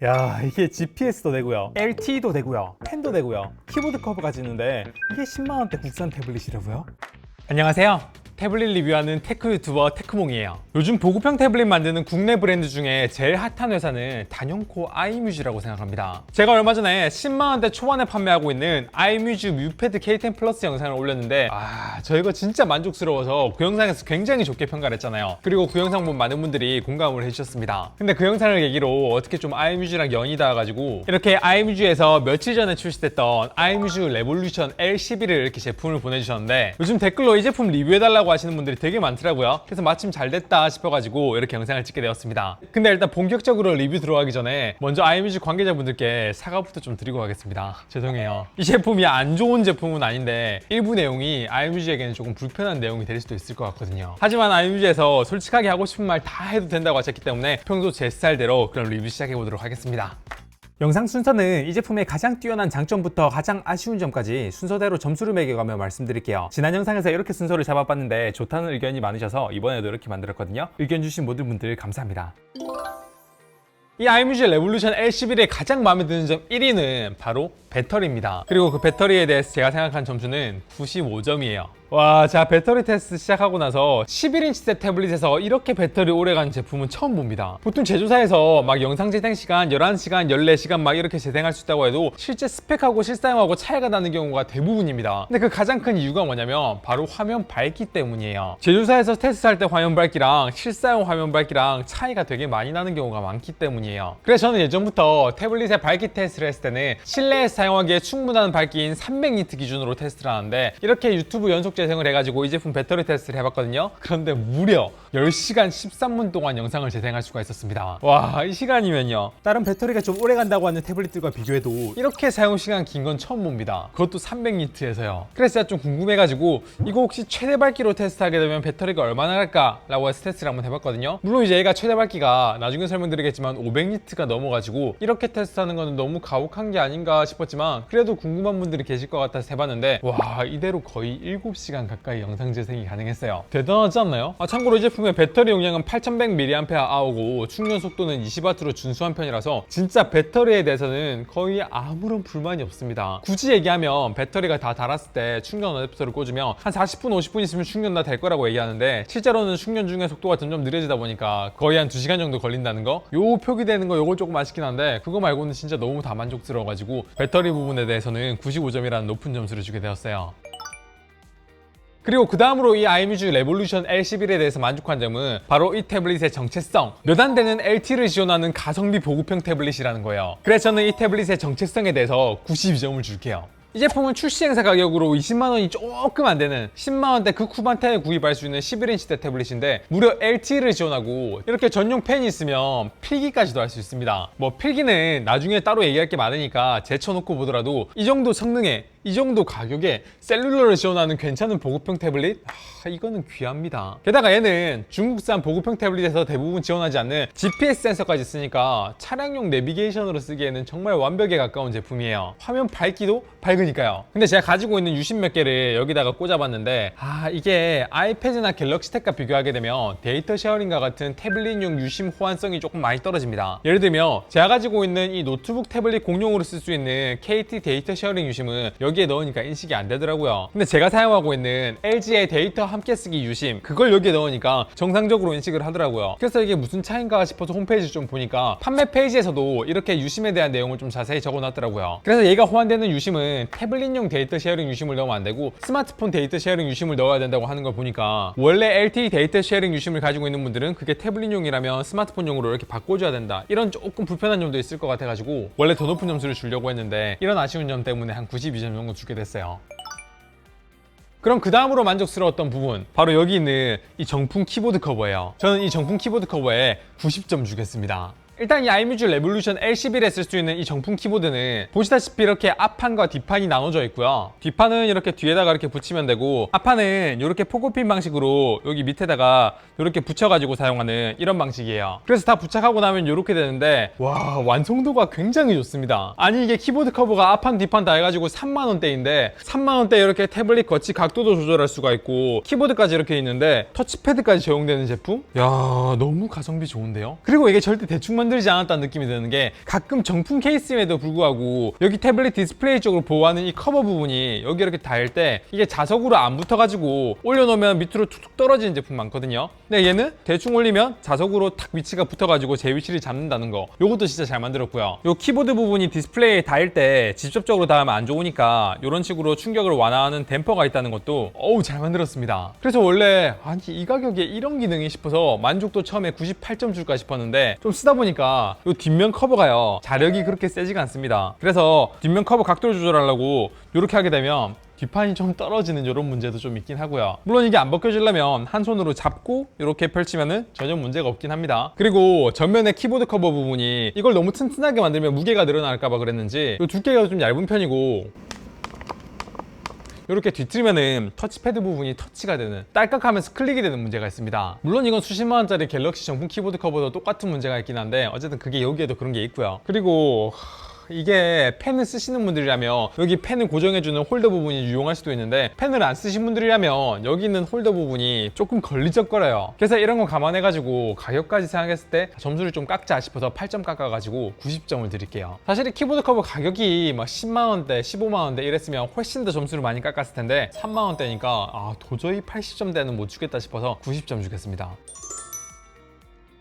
야, 이게 GPS도 되고요, LTE도 되고요, 펜도 되고요, 키보드 커버까지 있는데 이게 10만원대 국산 태블릿이라고요? 안녕하세요. 태블릿 리뷰하는 테크 유튜버 테크몽이에요. 요즘 보급형 태블릿 만드는 국내 브랜드 중에 제일 핫한 회사는 단연코 아이뮤즈라고 생각합니다. 제가 얼마 전에 10만원대 초반에 판매하고 있는 아이뮤즈 뮤패드 K10 플러스 영상을 올렸는데 저 이거 진짜 만족스러워서 그 영상에서 굉장히 좋게 평가를 했잖아요. 그리고 그 영상 본 많은 분들이 공감을 해주셨습니다. 근데 그 영상을 계기로 어떻게 좀 아이뮤즈랑 연이 닿아가지고 이렇게 아이뮤즈에서 며칠 전에 출시됐던 아이뮤즈 레볼루션 L11을 이렇게 제품을 보내주셨는데, 요즘 댓글로 이 제품 리뷰해달라고 하시는 분들이 되게 많더라고요. 그래서 마침 잘 됐다 싶어가지고 이렇게 영상을 찍게 되었습니다. 근데 일단 본격적으로 리뷰 들어가기 전에 먼저 아이뮤즈 관계자분들께 사과부터 좀 드리고 가겠습니다. 죄송해요. 이 제품이 안 좋은 제품은 아닌데 일부 내용이 아이뮤즈에게는 조금 불편한 내용이 될 수도 있을 것 같거든요. 하지만 아이뮤즈에서 솔직하게 하고 싶은 말 다 해도 된다고 하셨기 때문에 평소 제 스타일대로 그럼 리뷰 시작해보도록 하겠습니다. 영상 순서는 이 제품의 가장 뛰어난 장점부터 가장 아쉬운 점까지 순서대로 점수를 매겨가며 말씀드릴게요. 지난 영상에서 이렇게 순서를 잡아봤는데 좋다는 의견이 많으셔서 이번에도 이렇게 만들었거든요. 의견 주신 모든 분들 감사합니다. 이 아이뮤즈 레볼루션 L11의 가장 마음에 드는 점 1위는 바로 배터리입니다. 그리고 그 배터리에 대해서 제가 생각한 점수는 95점이에요. 자, 배터리 테스트 시작하고 나서 11인치대 태블릿에서 이렇게 배터리 오래가는 제품은 처음 봅니다. 보통 제조사에서 막 영상 재생 시간 11시간, 14시간 막 이렇게 재생할 수 있다고 해도 실제 스펙하고 실사용하고 차이가 나는 경우가 대부분입니다. 근데 그 가장 큰 이유가 뭐냐면 바로 화면 밝기 때문이에요. 제조사에서 테스트할 때 화면 밝기랑 실사용 화면 밝기랑 차이가 되게 많이 나는 경우가 많기 때문이에요. 그래서 저는 예전부터 태블릿의 밝기 테스트를 했을 때는 실내에서 사용하기에 충분한 밝기인 300니트 기준으로 테스트를 하는데, 이렇게 유튜브 연속 재생을 해가지고 이 제품 배터리 테스트를 해봤거든요. 그런데 무려 10시간 13분 동안 영상을 재생할 수가 있었습니다. 이 시간이면요, 다른 배터리가 좀 오래 간다고 하는 태블릿들과 비교해도 이렇게 사용시간 긴 건 처음 봅니다. 그것도 300니트에서요. 그래서 제가 좀 궁금해가지고 이거 혹시 최대 밝기로 테스트하게 되면 배터리가 얼마나 갈까? 라고 해서 테스트를 한번 해봤거든요. 물론 이제 얘가 최대 밝기가 나중에 설명드리겠지만 500니트가 넘어가지고 이렇게 테스트하는 거는 너무 가혹한 게 아닌가 싶었지만, 그래도 궁금한 분들이 계실 것 같아서 해봤는데 이대로 거의 7시간 가까이 영상 재생이 가능했어요. 대단하지 않나요? 참고로 이 제품의 배터리 용량은 8100mAh고 충전 속도는 20W로 준수한 편이라서 진짜 배터리에 대해서는 거의 아무런 불만이 없습니다. 굳이 얘기하면 배터리가 다 닳았을 때 충전 어댑터를 꽂으면 한 40분, 50분 있으면 충전 다 될 거라고 얘기하는데, 실제로는 충전 중에 속도가 점점 느려지다 보니까 거의 한 2시간 정도 걸린다는 거? 요 표기되는 거 요거 조금 아쉽긴 한데, 그거 말고는 진짜 너무 다 만족스러워가지고 배터리 부분에 대해서는 95점이라는 높은 점수를 주게 되었어요. 그리고 그 다음으로 이 아이뮤즈 레볼루션 L11에 대해서 만족한 점은 바로 이 태블릿의 정체성. 몇 안 되는 LTE를 지원하는 가성비 보급형 태블릿이라는 거예요. 그래서 저는 이 태블릿의 정체성에 대해서 92점을 줄게요. 이 제품은 출시 행사 가격으로 20만원이 조금 안 되는 10만원대 극후반대에 구입할 수 있는 11인치대 태블릿인데, 무려 LTE를 지원하고 이렇게 전용 펜이 있으면 필기까지도 할 수 있습니다. 필기는 나중에 따로 얘기할 게 많으니까 제쳐놓고 보더라도 이 정도 성능에 이 정도 가격에 셀룰러를 지원하는 괜찮은 보급형 태블릿? 이거는 귀합니다. 게다가 얘는 중국산 보급형 태블릿에서 대부분 지원하지 않는 GPS 센서까지 있으니까 차량용 내비게이션으로 쓰기에는 정말 완벽에 가까운 제품이에요. 화면 밝기도 밝으니까요. 근데 제가 가지고 있는 유심 몇 개를 여기다가 꽂아봤는데 이게 아이패드나 갤럭시 탭과 비교하게 되면 데이터 쉐어링과 같은 태블릿용 유심 호환성이 조금 많이 떨어집니다. 예를 들면 제가 가지고 있는 이 노트북 태블릿 공용으로 쓸 수 있는 KT 데이터 쉐어링 유심은 여기에 넣으니까 인식이 안 되더라고요. 근데 제가 사용하고 있는 LG의 데이터 함께 쓰기 유심, 그걸 여기에 넣으니까 정상적으로 인식을 하더라고요. 그래서 이게 무슨 차이인가 싶어서 홈페이지 좀 보니까 판매 페이지에서도 이렇게 유심에 대한 내용을 좀 자세히 적어놨더라고요. 그래서 얘가 호환되는 유심은 태블릿용 데이터 쉐어링 유심을 넣으면 안 되고 스마트폰 데이터 쉐어링 유심을 넣어야 된다고 하는 걸 보니까, 원래 LTE 데이터 쉐어링 유심을 가지고 있는 분들은 그게 태블릿용이라면 스마트폰용으로 이렇게 바꿔줘야 된다, 이런 조금 불편한 점도 있을 것 같아가지고 원래 더 높은 점수를 주려고 했는데 이런 아쉬운 점 때문에 한 92점 정도 주게 됐어요. 그럼 그 다음으로 만족스러웠던 부분, 바로 여기 있는 이 정품 키보드 커버예요. 저는 이 정품 키보드 커버에 90점 주겠습니다. 일단 이 아이뮤즈 레볼루션 L11에 쓸 수 있는 이 정품 키보드는 보시다시피 이렇게 앞판과 뒷판이 나눠져 있고요. 뒷판은 이렇게 뒤에다가 이렇게 붙이면 되고, 앞판은 이렇게 포고핀 방식으로 여기 밑에다가 이렇게 붙여가지고 사용하는 이런 방식이에요. 그래서 다 부착하고 나면 이렇게 되는데 완성도가 굉장히 좋습니다. 아니 이게 키보드 커버가 앞판 뒷판 다 해가지고 3만원대인데 3만원대 이렇게 태블릿 거치 각도도 조절할 수가 있고 키보드까지 이렇게 있는데 터치패드까지 적용되는 제품? 너무 가성비 좋은데요? 그리고 이게 절대 대충 만들지 않았다는 느낌이 드는 게 가끔 정품 케이스임에도 불구하고 여기 태블릿 디스플레이 쪽으로 보호하는 이 커버 부분이 여기 이렇게 닿을 때 이게 자석으로 안 붙어가지고 올려놓으면 밑으로 툭툭 떨어지는 제품 많거든요. 근데 얘는 대충 올리면 자석으로 탁 위치가 붙어가지고 제 위치를 잡는다는 거, 요것도 진짜 잘 만들었고요. 요 키보드 부분이 디스플레이에 닿을 때 직접적으로 닿으면 안 좋으니까 이런 식으로 충격을 완화하는 댐퍼가 있다는 것도 어우 잘 만들었습니다. 그래서 원래 아니 이 가격에 이런 기능이 싶어서 만족도 처음에 98점 줄까 싶었는데 좀 쓰다 보니까 요 뒷면 커버가요 자력이 그렇게 세지가 않습니다. 그래서 뒷면 커버 각도를 조절하려고 이렇게 하게 되면 뒷판이 좀 떨어지는 이런 문제도 좀 있긴 하고요. 물론 이게 안 벗겨지려면 한 손으로 잡고 이렇게 펼치면은 전혀 문제가 없긴 합니다. 그리고 전면에 키보드 커버 부분이 이걸 너무 튼튼하게 만들면 무게가 늘어날까봐 그랬는지 이 두께가 좀 얇은 편이고 이렇게 뒤틀면은 터치패드 부분이 터치가 되는, 딸깍하면서 클릭이 되는 문제가 있습니다. 물론 이건 수십만 원짜리 갤럭시 정품 키보드 커버도 똑같은 문제가 있긴 한데 어쨌든 그게 여기에도 그런 게 있고요. 그리고 이게 펜을 쓰시는 분들이라면 여기 펜을 고정해주는 홀더 부분이 유용할 수도 있는데 펜을 안 쓰신 분들이라면 여기 있는 홀더 부분이 조금 걸리적거려요. 그래서 이런 거 감안해가지고 가격까지 생각했을 때 점수를 좀 깎자 싶어서 8점 깎아가지고 90점을 드릴게요. 사실 이 키보드 커버 가격이 막 10만원대 15만원대 이랬으면 훨씬 더 점수를 많이 깎았을 텐데 3만원대니까 도저히 80점대는 못 주겠다 싶어서 90점 주겠습니다.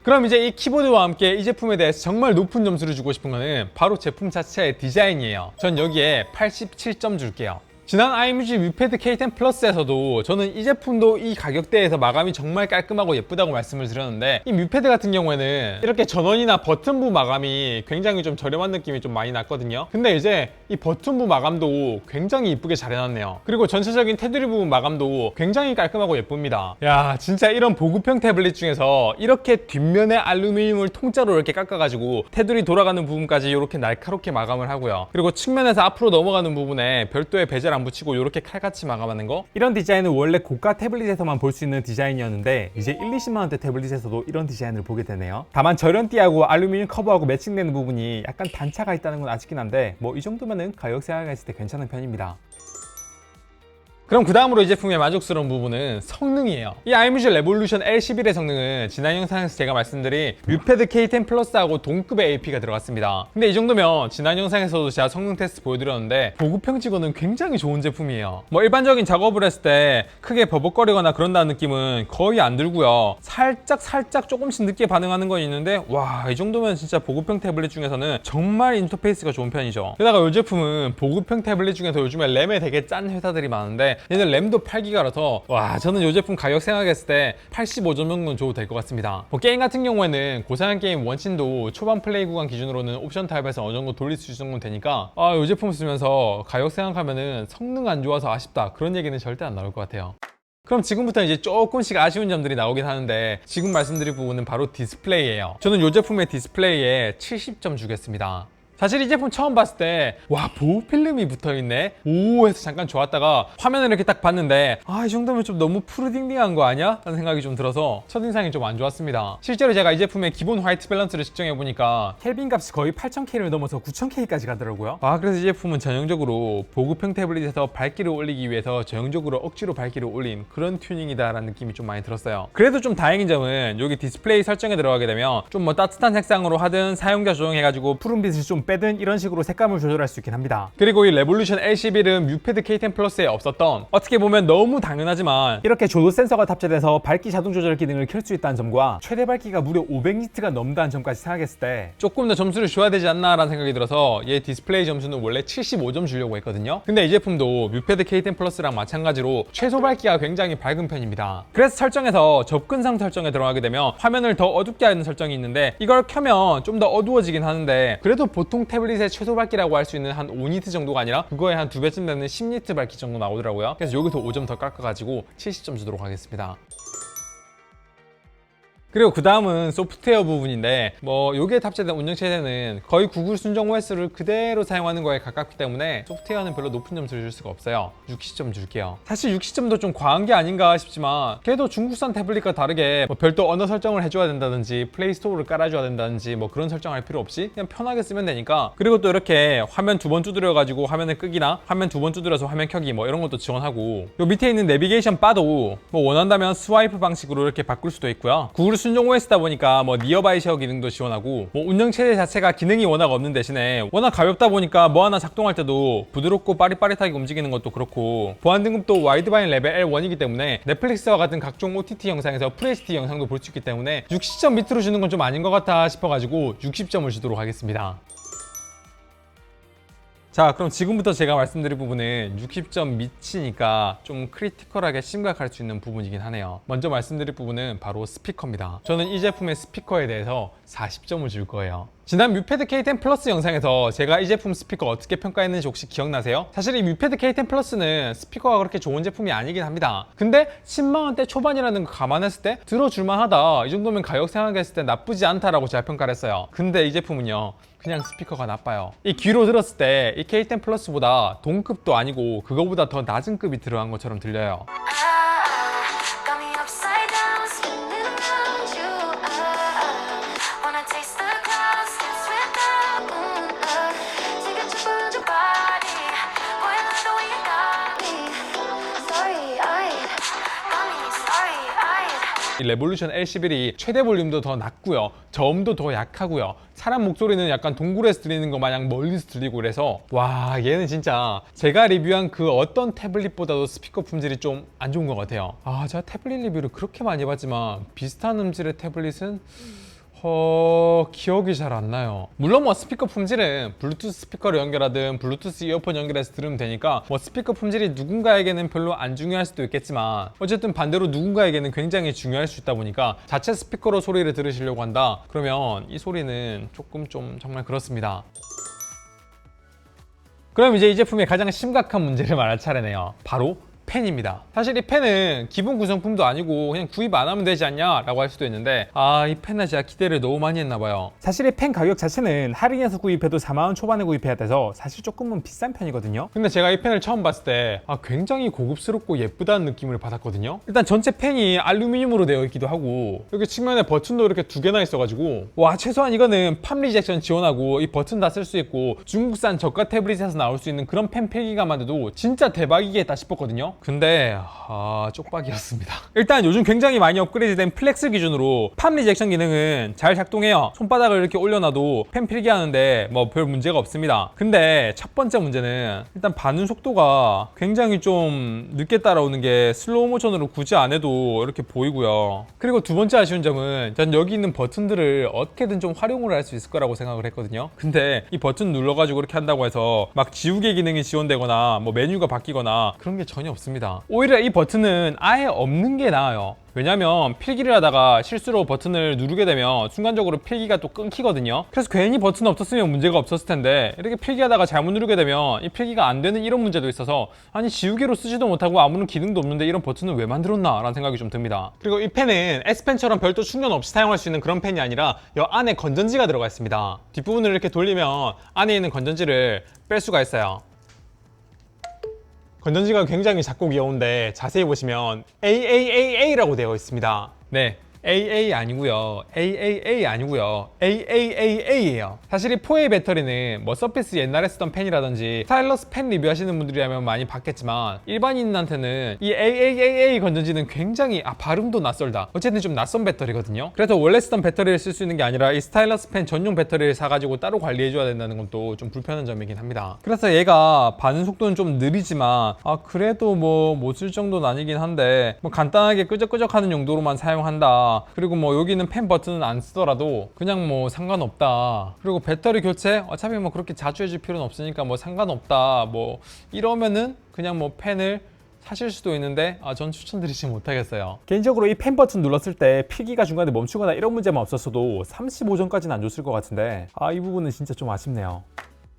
그럼 이제 이 키보드와 함께 이 제품에 대해서 정말 높은 점수를 주고 싶은 거는 바로 제품 자체의 디자인이에요. 전 여기에 87점 줄게요. 지난 iMusic 뮤패드 K10 플러스에서도 저는 이 제품도 이 가격대에서 마감이 정말 깔끔하고 예쁘다고 말씀을 드렸는데 이 뮤패드 같은 경우에는 이렇게 전원이나 버튼부 마감이 굉장히 좀 저렴한 느낌이 좀 많이 났거든요. 근데 이제 이 버튼부 마감도 굉장히 이쁘게 잘 해놨네요. 그리고 전체적인 테두리 부분 마감도 굉장히 깔끔하고 예쁩니다. 야, 진짜 이런 보급형 태블릿 중에서 이렇게 뒷면에 알루미늄을 통짜로 이렇게 깎아가지고 테두리 돌아가는 부분까지 이렇게 날카롭게 마감을 하고요. 그리고 측면에서 앞으로 넘어가는 부분에 별도의 베젤 안 붙이고 이렇게 칼같이 마감하는 거, 이런 디자인은 원래 고가 태블릿에서만 볼 수 있는 디자인이었는데 이제 1, 20만원대 태블릿에서도 이런 디자인을 보게 되네요. 다만 저련띠하고 알루미늄 커버하고 매칭되는 부분이 약간 단차가 있다는 건 아쉽긴 한데 뭐 이 정도면은 가격 생각했을 때 괜찮은 편입니다. 그럼 그 다음으로 이 제품의 만족스러운 부분은 성능이에요. 이 iMusic 레볼루션 L11의 성능은 지난 영상에서 제가 말씀드린 뮤패드 K10 플러스하고 동급의 AP가 들어갔습니다. 근데 이 정도면 지난 영상에서도 제가 성능 테스트 보여드렸는데 보급형치고는 굉장히 좋은 제품이에요. 뭐 일반적인 작업을 했을 때 크게 버벅거리거나 그런다는 느낌은 거의 안 들고요. 살짝 조금씩 늦게 반응하는 건 있는데 와, 이 정도면 진짜 보급형 태블릿 중에서는 정말 인터페이스가 좋은 편이죠. 게다가 이 제품은 보급형 태블릿 중에서 요즘에 램에 되게 짠 회사들이 많은데 얘는 램도 8기가라서 와, 저는 이 제품 가격 생각했을 때 85점 정도는 줘도 될 것 같습니다. 뭐 게임 같은 경우에는 고사양 게임 원신도 초반 플레이 구간 기준으로는 옵션 타입에서 어느 정도 돌릴 수 있을 정도는 되니까 이 제품 쓰면서 가격 생각하면은 성능 안 좋아서 아쉽다 그런 얘기는 절대 안 나올 것 같아요. 그럼 지금부터 이제 조금씩 아쉬운 점들이 나오긴 하는데 지금 말씀드릴 부분은 바로 디스플레이예요. 저는 이 제품의 디스플레이에 70점 주겠습니다. 사실 이 제품 처음 봤을 때 와, 보호 필름이 붙어있네? 오 해서 잠깐 좋았다가 화면을 이렇게 딱 봤는데 이 정도면 좀 너무 푸르딩딩한 거 아니야? 라는 생각이 좀 들어서 첫인상이 좀 안 좋았습니다. 실제로 제가 이 제품의 기본 화이트 밸런스를 측정해보니까 켈빈 값이 거의 8000K를 넘어서 9000K까지 가더라고요. 그래서 이 제품은 전형적으로 보급형 태블릿에서 밝기를 올리기 위해서 전형적으로 억지로 밝기를 올린 그런 튜닝이다 라는 느낌이 좀 많이 들었어요. 그래도 좀 다행인 점은 여기 디스플레이 설정에 들어가게 되면 좀 뭐 따뜻한 색상으로 하든 사용자 조정해가지고 푸른빛을 좀 빼든 이런 식으로 색감을 조절할 수 있긴 합니다. 그리고 이 레볼루션 L11은 뮤패드 K10 플러스에 없었던, 어떻게 보면 너무 당연하지만 이렇게 조도 센서가 탑재돼서 밝기 자동 조절 기능을 켤 수 있다는 점과 최대 밝기가 무려 500니트가 넘는다는 점까지 생각했을 때 조금 더 점수를 줘야 되지 않나 라는 생각이 들어서 얘 디스플레이 점수는 원래 75점 주려고 했거든요. 근데 이 제품도 뮤패드 K10 플러스랑 마찬가지로 최소 밝기가 굉장히 밝은 편입니다. 그래서 설정에서 접근상 설정에 들어가게 되면 화면을 더 어둡게 하는 설정이 있는데 이걸 켜면 좀 더 어두워지긴 하는데 그래도 보통 태블릿의 최소 밝기라고 할 수 있는 한 5니트 정도가 아니라 그거에 한 2배쯤 되는 10니트 밝기 정도 나오더라고요. 그래서 여기서 5점 더 깎아가지고 70점 주도록 하겠습니다. 그리고 그 다음은 소프트웨어 부분인데 뭐 여기에 탑재된 운영체제는 거의 구글 순정 OS를 그대로 사용하는 거에 가깝기 때문에 소프트웨어는 별로 높은 점수를 줄 수가 없어요. 60점 줄게요. 사실 60점도 좀 과한 게 아닌가 싶지만 그래도 중국산 태블릿과 다르게 뭐 별도 언어 설정을 해줘야 된다든지 플레이스토어를 깔아줘야 된다든지 뭐 그런 설정할 필요 없이 그냥 편하게 쓰면 되니까. 그리고 또 이렇게 화면 2번 두드려 가지고 화면을 끄기나 화면 2번 두드려서 화면 켜기 뭐 이런 것도 지원하고, 요 밑에 있는 내비게이션 바도 뭐 원한다면 스와이프 방식으로 이렇게 바꿀 수도 있고요. 구글 순정 OS다 보니까 뭐 니어바이 쉐어 기능도 지원하고 뭐 운영 체제 자체가 기능이 워낙 없는 대신에 워낙 가볍다 보니까 뭐 하나 작동할 때도 부드럽고 빠릿빠릿하게 움직이는 것도 그렇고 보안 등급도 와이드바인 레벨 L1이기 때문에 넷플릭스와 같은 각종 OTT 영상에서 FHD 영상도 볼 수 있기 때문에 60점 밑으로 주는 건 좀 아닌 것 같아 싶어가지고 60점을 주도록 하겠습니다. 자, 그럼 지금부터 제가 말씀드릴 부분은 60점 밑이니까 좀 크리티컬하게 심각할 수 있는 부분이긴 하네요. 먼저 말씀드릴 부분은 바로 스피커입니다. 저는 이 제품의 스피커에 대해서 40점을 줄 거예요. 지난 뮤패드 K10 플러스 영상에서 제가 이 제품 스피커 어떻게 평가했는지 혹시 기억나세요? 사실 이 뮤패드 K10 플러스는 스피커가 그렇게 좋은 제품이 아니긴 합니다. 근데 10만원대 초반이라는 거 감안했을 때 들어줄만 하다, 이 정도면 가격 생각했을 때 나쁘지 않다라고 제가 평가를 했어요. 근데 이 제품은요, 그냥 스피커가 나빠요. 이 귀로 들었을 때 이 K10 플러스보다 동급도 아니고 그거보다 더 낮은 급이 들어간 것처럼 들려요. 이 레볼루션 L11이 최대 볼륨도 더 낮고요, 저음도 더 약하고요, 사람 목소리는 약간 동굴에서 들리는 것 마냥 멀리서 들리고 그래서 와, 얘는 진짜 제가 리뷰한 그 어떤 태블릿보다도 스피커 품질이 좀 안 좋은 것 같아요. 제가 태블릿 리뷰를 그렇게 많이 해봤지만 비슷한 음질의 태블릿은 기억이 잘 안 나요. 물론 뭐 스피커 품질은 블루투스 스피커를 연결하든 블루투스 이어폰 연결해서 들으면 되니까 뭐 스피커 품질이 누군가에게는 별로 안 중요할 수도 있겠지만 어쨌든 반대로 누군가에게는 굉장히 중요할 수 있다 보니까 자체 스피커로 소리를 들으시려고 한다 그러면 이 소리는 조금 좀 정말 그렇습니다. 그럼 이제 이 제품의 가장 심각한 문제를 말할 차례네요. 바로 펜입니다. 사실 이 펜은 기본 구성품도 아니고 그냥 구입 안 하면 되지 않냐 라고 할 수도 있는데 이 펜은 제가 기대를 너무 많이 했나 봐요. 사실 이 펜 가격 자체는 할인해서 구입해도 4만원 초반에 구입해야 돼서 사실 조금은 비싼 편이거든요. 근데 제가 이 펜을 처음 봤을 때 굉장히 고급스럽고 예쁘다는 느낌을 받았거든요. 일단 전체 펜이 알루미늄으로 되어 있기도 하고 여기 측면에 버튼도 이렇게 두 개나 있어가지고 와, 최소한 이거는 팜 리젝션 지원하고 이 버튼 다 쓸 수 있고 중국산 저가 태블릿에서 나올 수 있는 그런 펜 필기감만 해도 진짜 대박이겠다 싶었거든요. 근데 쪽박이었습니다. 일단 요즘 굉장히 많이 업그레이드된 플렉스 기준으로 팜 리젝션 기능은 잘 작동해요. 손바닥을 이렇게 올려놔도 펜 필기하는데 뭐 별 문제가 없습니다. 근데 첫 번째 문제는 일단 반응 속도가 굉장히 좀 늦게 따라오는 게 슬로우 모션으로 굳이 안 해도 이렇게 보이고요. 그리고 두 번째 아쉬운 점은 전 여기 있는 버튼들을 어떻게든 좀 활용을 할 수 있을 거라고 생각을 했거든요. 근데 이 버튼 눌러가지고 이렇게 한다고 해서 막 지우개 기능이 지원되거나 뭐 메뉴가 바뀌거나 그런 게 전혀 없습니다. 오히려 이 버튼은 아예 없는 게 나아요. 왜냐면 필기를 하다가 실수로 버튼을 누르게 되면 순간적으로 필기가 또 끊기거든요. 그래서 괜히 버튼 없었으면 문제가 없었을 텐데 이렇게 필기하다가 잘못 누르게 되면 이 필기가 안 되는 이런 문제도 있어서 아니 지우개로 쓰지도 못하고 아무런 기능도 없는데 이런 버튼을 왜 만들었나 라는 생각이 좀 듭니다. 그리고 이 펜은 S펜처럼 별도 충전 없이 사용할 수 있는 그런 펜이 아니라 이 안에 건전지가 들어가 있습니다. 뒷부분을 이렇게 돌리면 안에 있는 건전지를 뺄 수가 있어요. 건전지가 굉장히 작고 귀여운데 자세히 보시면 AAAA라고 되어 있습니다. 네, AA 아니고요, AAA 아니고요, AAAA예요. 사실 이 4A 배터리는 뭐 서피스 옛날에 쓰던 펜이라든지 스타일러스 펜 리뷰하시는 분들이라면 많이 봤겠지만 일반인한테는 이 AAAA 건전지는 굉장히 발음도 낯설다, 어쨌든 좀 낯선 배터리거든요. 그래서 원래 쓰던 배터리를 쓸 수 있는 게 아니라 이 스타일러스 펜 전용 배터리를 사가지고 따로 관리해줘야 된다는 건 또 좀 불편한 점이긴 합니다. 그래서 얘가 반응 속도는 좀 느리지만 그래도 뭐 못 쓸 정도는 아니긴 한데 뭐 간단하게 끄적끄적하는 용도로만 사용한다, 그리고 뭐 여기는 펜 버튼은 안 쓰더라도 그냥 뭐 상관없다, 그리고 배터리 교체 어차피 뭐 그렇게 자주 해줄 필요는 없으니까 뭐 상관없다, 뭐 이러면은 그냥 뭐 펜을 사실 수도 있는데 전 추천드리지 못하겠어요. 개인적으로 이 펜 버튼 눌렀을 때 필기가 중간에 멈추거나 이런 문제만 없었어도 35점까지는 안 줬을 것 같은데 이 부분은 진짜 좀 아쉽네요.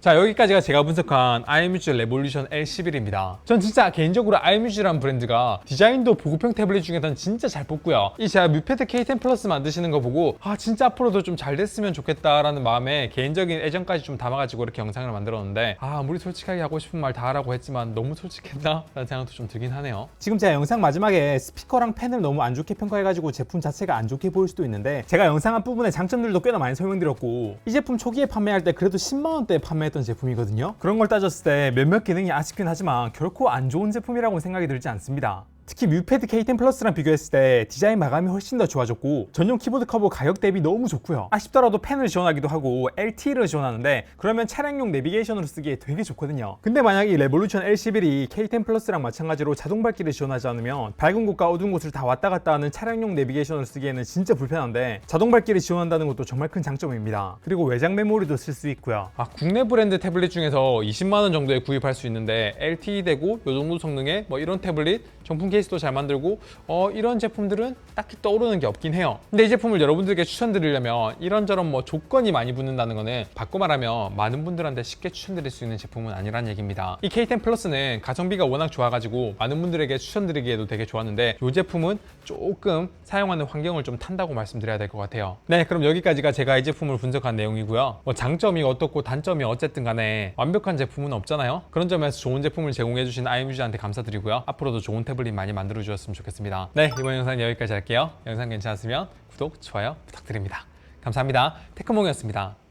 자, 여기까지가 제가 분석한 iMuse 레볼루션 L11입니다. 전 진짜 개인적으로 iMuse라는 브랜드가 디자인도 보급형 태블릿 중에서는 진짜 잘 뽑고요. 이 제가 뮤패드 K10 플러스 만드시는 거 보고 진짜 앞으로도 좀 잘 됐으면 좋겠다라는 마음에 개인적인 애정까지 좀 담아가지고 이렇게 영상을 만들었는데 아무리 솔직하게 하고 싶은 말 다 하라고 했지만 너무 솔직했나? 라는 생각도 좀 들긴 하네요. 지금 제가 영상 마지막에 스피커랑 펜을 너무 안 좋게 평가해가지고 제품 자체가 안 좋게 보일 수도 있는데 제가 영상 앞부분에 장점들도 꽤나 많이 설명드렸고 이 제품 초기에 판매할 때 그래도 10만원대에 판매했던 제품이거든요. 그런 걸 따졌을 때 몇몇 기능이 아쉽긴 하지만 결코 안 좋은 제품이라고 생각이 들지 않습니다. 특히 뮤패드 K10 플러스랑 비교했을 때 디자인 마감이 훨씬 더 좋아졌고 전용 키보드 커버 가격 대비 너무 좋고요. 아쉽더라도 펜을 지원하기도 하고 LTE를 지원하는데 그러면 차량용 내비게이션으로 쓰기에 되게 좋거든요. 근데 만약에 이 레볼루션 L11이 K10 플러스랑 마찬가지로 자동 밝기를 지원하지 않으면 밝은 곳과 어두운 곳을 다 왔다 갔다 하는 차량용 내비게이션을 쓰기에는 진짜 불편한데 자동 밝기를 지원한다는 것도 정말 큰 장점입니다. 그리고 외장 메모리도 쓸 수 있고요. 국내 브랜드 태블릿 중에서 20만 원 정도에 구입할 수 있는데 LTE 되고 이 정도 성능의 뭐 이런 태블릿 정품 케이스도 잘 만들고 이런 제품들은 딱히 떠오르는 게 없긴 해요. 근데 이 제품을 여러분들께 추천드리려면 이런저런 뭐 조건이 많이 붙는다는 거는 바꿔 말하면 많은 분들한테 쉽게 추천드릴 수 있는 제품은 아니란 얘기입니다. 이 K10 플러스는 가성비가 워낙 좋아가지고 많은 분들에게 추천드리기에도 되게 좋았는데 이 제품은 조금 사용하는 환경을 좀 탄다고 말씀드려야 될 것 같아요. 네, 그럼 여기까지가 제가 이 제품을 분석한 내용이고요. 뭐 장점이 어떻고 단점이 어쨌든 간에 완벽한 제품은 없잖아요. 그런 점에서 좋은 제품을 제공해주신 IMU즈한테 감사드리고요. 앞으로도 좋은 태블릿 많이 만들어 주셨으면 좋겠습니다. 네, 이번 영상은 여기까지 할게요. 영상 괜찮았으면 구독, 좋아요 부탁드립니다. 감사합니다. 테크몽이었습니다.